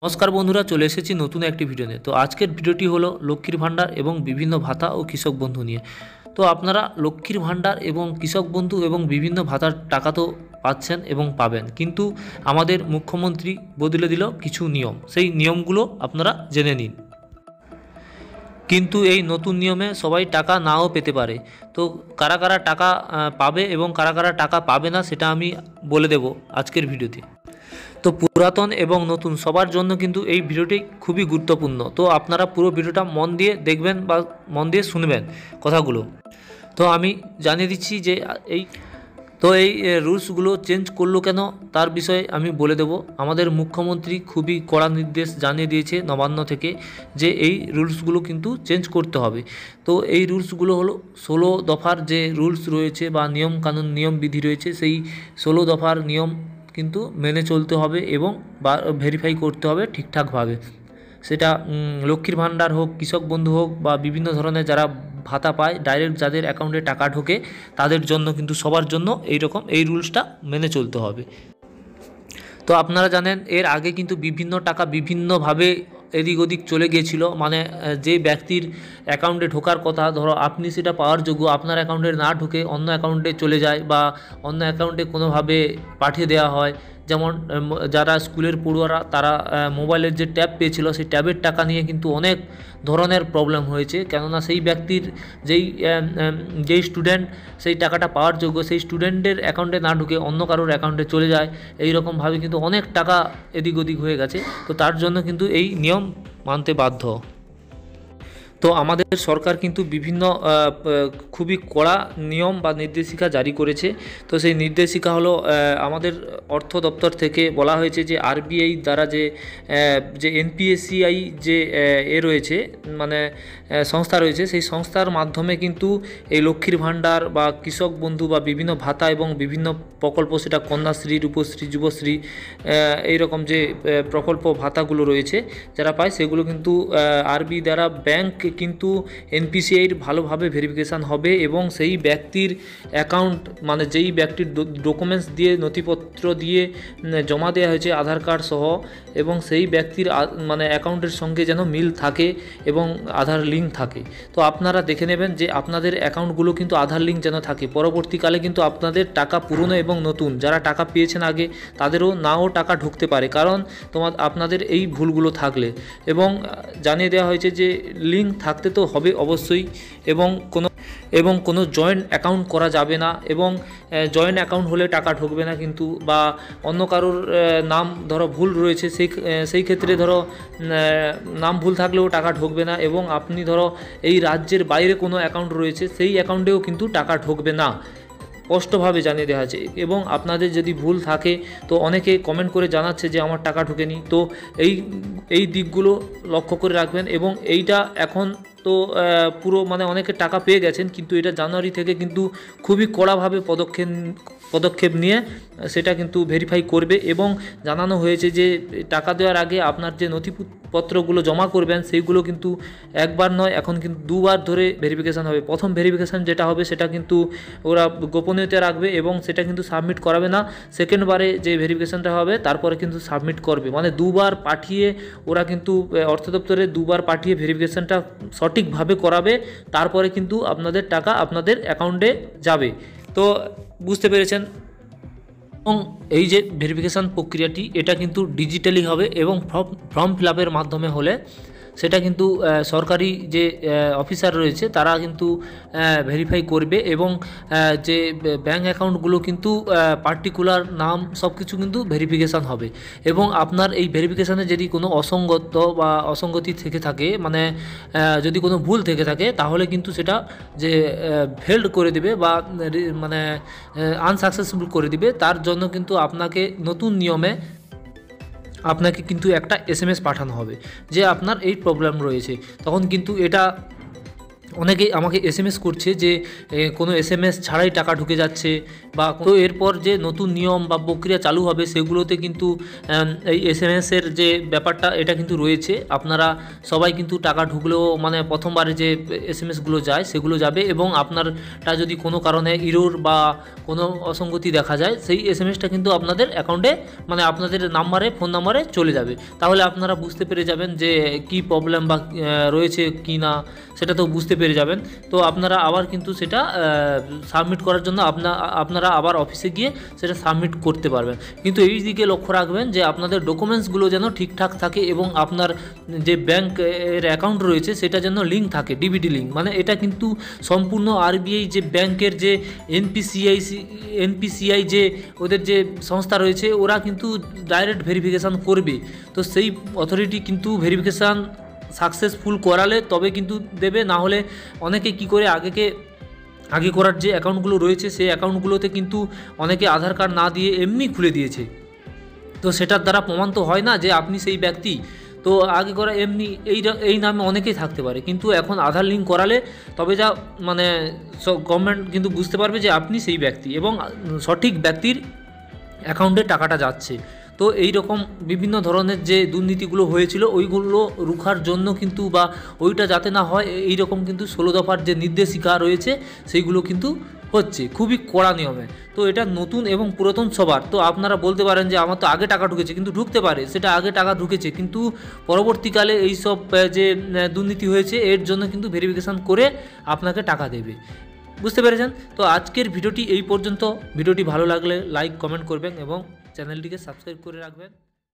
নমস্কার বন্ধুরা, চলে এসেছি নতুন একটি ভিডিও নিয়ে। তো আজকের ভিডিওটি হলো লক্ষ্মীর ভাণ্ডার এবং বিভিন্ন ভাতা ও কৃষক বন্ধু নিয়ে। তো আপনারা লক্ষ্মীর ভাণ্ডার এবং কৃষক বন্ধু এবং বিভিন্ন ভাতার টাকা তো পাচ্ছেন এবং পাবেন, কিন্তু আমাদের মুখ্যমন্ত্রী বদলে দিল কিছু নিয়ম। সেই নিয়মগুলো আপনারা জেনে নিন। কিন্তু এই নতুন নিয়মে সবাই টাকা নাও পেতে পারে। তো কারা কারা টাকা পাবে এবং কারা কারা টাকা পাবে না সেটা আমি বলে দেব আজকের ভিডিওতে। তো পুরাতন এবং নতুন সবার জন্য কিন্তু এই ভিডিওটি খুবই গুরুত্বপূর্ণ। তো আপনারা পুরো ভিডিওটা মন দিয়ে দেখবেন বা মন দিয়ে শুনবেন কথাগুলো। তো আমি জানিয়ে দিচ্ছি যে এই রুলসগুলো চেঞ্জ করলো কেন তার বিষয়ে আমি বলে দেব। আমাদের মুখ্যমন্ত্রী খুবই কড়া নির্দেশ জানিয়ে দিয়েছে নবান্ন থেকে যে এই রুলসগুলো কিন্তু চেঞ্জ করতে হবে। তো এই রুলসগুলো হলো 16 দফার যে রুলস রয়েছে বা নিয়ম কানুন নিয়ম বিধি রয়েছে, সেই 16 দফার নিয়ম কিন্তু মেনে চলতে হবে এবং ভেরিফাই করতে হবে ঠিকঠাকভাবে। সেটা লক্ষ্মীর ভাণ্ডার হোক, কৃষক বন্ধু হোক বা বিভিন্ন ধরনের যারা ভাতা পায় ডাইরেক্ট যাদের অ্যাকাউন্টে টাকা ঢোকে তাদের জন্য কিন্তু সবার জন্য এই রুলসটা মেনে চলতে হবে। তো আপনারা জানেন এর আগে কিন্তু বিভিন্ন টাকা বিভিন্নভাবে এদিক ওদিক চলে গিয়েছিল। মানে যে ব্যক্তির অ্যাকাউন্টে ঢোকার কথা, ধরো আপনি সেটা পাওয়ার যোগ্য, আপনার অ্যাকাউন্টে না ঢুকে অন্য অ্যাকাউন্টে চলে যায় বা অন্য অ্যাকাউন্টে কোনোভাবে পাঠিয়ে দেওয়া হয়। যেমন যারা স্কুলের পড়ুয়ারা তারা মোবাইলের যে ট্যাব পেয়েছিল সেই ট্যাবের টাকা নিয়ে কিন্তু অনেক ধরনের প্রবলেম হয়েছে, কেননা সেই ব্যক্তির যেই স্টুডেন্ট সেই টাকাটা পাওয়ার যোগ্য সেই স্টুডেন্টের অ্যাকাউন্টে না ঢুকে অন্য কারোর অ্যাকাউন্টে চলে যায়। এই রকমভাবে কিন্তু অনেক টাকা এদিক ওদিক হয়ে গেছে। তো তার জন্য কিন্তু এই নিয়ম মানতে বাধ্য। তো আমাদের সরকার কিন্তু বিভিন্ন খুবই কড়া নিয়ম বা নির্দেশিকা জারি করেছে। তো সেই নির্দেশিকা হলো আমাদের অর্থ দপ্তর থেকে বলা হয়েছে যে আরবিআই দ্বারা যে এনপিএসসিআই যে রয়েছে, মানে সংস্থা রয়েছে, সেই সংস্থার মাধ্যমে কিন্তু এই লক্ষ্মীর ভাণ্ডার বা কৃষক বন্ধু বা বিভিন্ন ভাতা এবং বিভিন্ন প্রকল্প, সেটা কন্যাশ্রী, রূপশ্রী, যুবশ্রী, এইরকম যে প্রকল্প ভাতাগুলো রয়েছে যারা পায় সেগুলো কিন্তু আরবি দ্বারা ব্যাংক কিন্তু এনপিসিআইর ভালোভাবে ভেরিফিকেশান হবে এবং সেই ব্যক্তির অ্যাকাউন্ট, মানে যেই ব্যক্তির ডকুমেন্টস দিয়ে নথিপত্র দিয়ে জমা দেওয়া হয়েছে আধার কার্ড সহ, এবং সেই ব্যক্তির মানে অ্যাকাউন্টের সঙ্গে যেন মিল থাকে এবং আধার লিঙ্ক থাকে। তো আপনারা দেখে নেবেন যে আপনাদের অ্যাকাউন্টগুলো কিন্তু আধার লিঙ্ক যেন থাকে। পরবর্তীকালে কিন্তু আপনাদের টাকা পুরনো এবং নতুন যারা টাকা পেয়েছেন আগে তাদেরও নাও টাকা ঢুকতে পারে, কারণ আপনাদের এই ভুলগুলো থাকলে। এবং জানিয়ে দেওয়া হয়েছে যে লিঙ্ক থাকতে তো হবে অবশ্যই, এবং কোনো জয়েন্ট অ্যাকাউন্ট করা যাবে না, এবং জয়েন্ট অ্যাকাউন্ট হলে টাকা ঢুকবে না কিন্তু, বা অন্য কারোর নাম ধরো ভুল রয়েছে সেই ক্ষেত্রে ধরো নাম ভুল থাকলেও টাকা ঢুকবে না, এবং আপনি ধরো এই রাজ্যের বাইরে কোনো অ্যাকাউন্ট রয়েছে সেই অ্যাকাউন্টেও কিন্তু টাকা ঢুকবে না, স্পষ্টভাবে জানিয়ে দেওয়া আছে। এবং আপনাদের যদি ভুল থাকে, তো অনেকে কমেন্ট করে জানাচ্ছে যে আমার টাকা ঢোকেনি, তো এই দিকগুলো লক্ষ্য করে রাখবেন। এবং এইটা এখন তো পুরো মানে অনেকে টাকা পেয়ে গেছেন, কিন্তু এটা জানুয়ারি থেকে কিন্তু খুবই কড়াভাবে পদক্ষেপ নিয়ে সেটা কিন্তু ভেরিফাই করবে। এবং জানানো হয়েছে যে টাকা দেওয়ার আগে আপনার যে নথিপত্রগুলো জমা করবেন সেইগুলো কিন্তু একবার নয়, এখন কিন্তু দুবার ধরে ভেরিফিকেশান হবে। প্রথম ভেরিফিকেশান যেটা হবে সেটা কিন্তু ওরা গোপনীয়তা রাখবে এবং সেটা কিন্তু সাবমিট করাবে না। সেকেন্ডবারে যে ভেরিফিকেশানটা হবে তারপরে কিন্তু সাবমিট করবে, মানে দুবার পাঠিয়ে ওরা কিন্তু অর্থ দপ্তরে দুবার পাঠিয়ে ভেরিফিকেশানটা সঠিকভাবে করাবে, তারপরে কিন্তু আপনাদের টাকা আপনাদের অ্যাকাউন্টে যাবে। তো বুঝতে পেরেছেন। এবং এই যে ভেরিফিকেশান প্রক্রিয়াটি এটা কিন্তু ডিজিটালি হবে, এবং ফর্ম ফিল আপের মাধ্যমে হলে সেটা কিন্তু সরকারি যে অফিসার রয়েছে তারা কিন্তু ভেরিফাই করবে, এবং যে ব্যাঙ্ক অ্যাকাউন্টগুলো কিন্তু পার্টিকুলার নাম সব কিছু কিন্তু ভেরিফিকেশান হবে। এবং আপনার এই ভেরিফিকেশানে যদি কোনো অসঙ্গতি থেকে থাকে, মানে যদি কোনো ভুল থেকে থাকে, তাহলে কিন্তু সেটা যে ফেল্ড করে দেবে বা মানে আনসাকসেসফুল করে দিবে। তার জন্য কিন্তু আপনাকে নতুন নিয়মে আপনাকে কিন্তু একটা SMS পাঠানো হবে যে আপনার এই প্রবলেম রয়েছে। তখন কিন্তু এটা অনেকেই আমাকে এসএমএস করছে যে কোনো এসএমএস ছাড়াই টাকা ঢুকে যাচ্ছে, বা তো এরপর যে নতুন নিয়ম বা প্রক্রিয়া চালু হবে সেগুলোতে কিন্তু এই এসএমএসের যে ব্যাপারটা এটা কিন্তু রয়েছে। আপনারা সবাই কিন্তু টাকা ঢুকলেও মানে প্রথমবারে যে এসএমএসগুলো যায় সেগুলো যাবে, এবং আপনারটা যদি কোনো কারণে ইরোর বা কোনো অসঙ্গতি দেখা যায় সেই এসএমএসটা কিন্তু আপনাদের অ্যাকাউন্টে মানে আপনাদের নাম্বারে ফোন নাম্বারে চলে যাবে। তাহলে আপনারা বুঝতে পেরে যাবেন যে কি প্রবলেম বা রয়েছে কি না, সেটা তো বুঝতে পেরে যাবেন। তো আপনারা আবার কিন্তু সেটা সাবমিট করার জন্য আপনারা আবার অফিসে গিয়ে সেটা সাবমিট করতে পারবেন। কিন্তু এই দিকে লক্ষ্য রাখবেন যে আপনাদের ডকুমেন্টসগুলো যেন ঠিকঠাক থাকে এবং আপনার যে ব্যাংক এর অ্যাকাউন্ট রয়েছে সেটা যেন লিঙ্ক থাকে, ডিবিটি লিঙ্ক। মানে এটা কিন্তু সম্পূর্ণ আরবিআই যে ব্যাংকের যে এনপিসিআই যে ওদের যে সংস্থা রয়েছে ওরা কিন্তু ডাইরেক্ট ভেরিফিকেশান করবে। তো সেই অথরিটি কিন্তু ভেরিফিকেশান সাকসেসফুল করালে তবে কিন্তু দেবে, না হলে অনেকে কি করে আগে করার যে অ্যাকাউন্টগুলো রয়েছে সেই অ্যাকাউন্টগুলোতে কিন্তু অনেকে আধার কার্ড না দিয়ে এমনি খুলে দিয়েছে। তো সেটার দ্বারা প্রমাণ তো হয় না যে আপনি সেই ব্যক্তি। তো আগে করা এমনি এই নামে অনেকেই থাকতে পারে, কিন্তু এখন আধার লিঙ্ক করালে তবে যা মানে গভর্নমেন্ট কিন্তু বুঝতে পারবে যে আপনি সেই ব্যক্তি এবং সঠিক ব্যক্তির অ্যাকাউন্টে টাকাটা যাচ্ছে। তো এই রকম বিভিন্ন ধরনের যে দুর্নীতিগুলো হয়েছিল ওইগুলো রুখার জন্য কিন্তু বা ওইটা যাতে না হয় এই রকম কিন্তু 16 দফার যে নির্দেশিকা রয়েছে সেইগুলো কিন্তু হচ্ছে খুবই কড়া নিয়মে। তো এটা নতুন এবং পুরাতন সবার। তো আপনারা বলতে পারেন যে আমার তো আগে টাকা ঢুকেছে, কিন্তু ঢুকতে পারে, সেটা আগে টাকা ঢুকেছে কিন্তু পরবর্তীকালে এই সব যে দুর্নীতি হয়েছে এর জন্য কিন্তু ভেরিফিকেশান করে আপনাকে টাকা দেবে। বুঝতে পেরেছেন? তো আজকের ভিডিওটি এই পর্যন্ত। ভিডিওটি ভালো লাগলে লাইক কমেন্ট করবেন এবং চ্যানেলটিকে সাবস্ক্রাইব করে রাখবেন।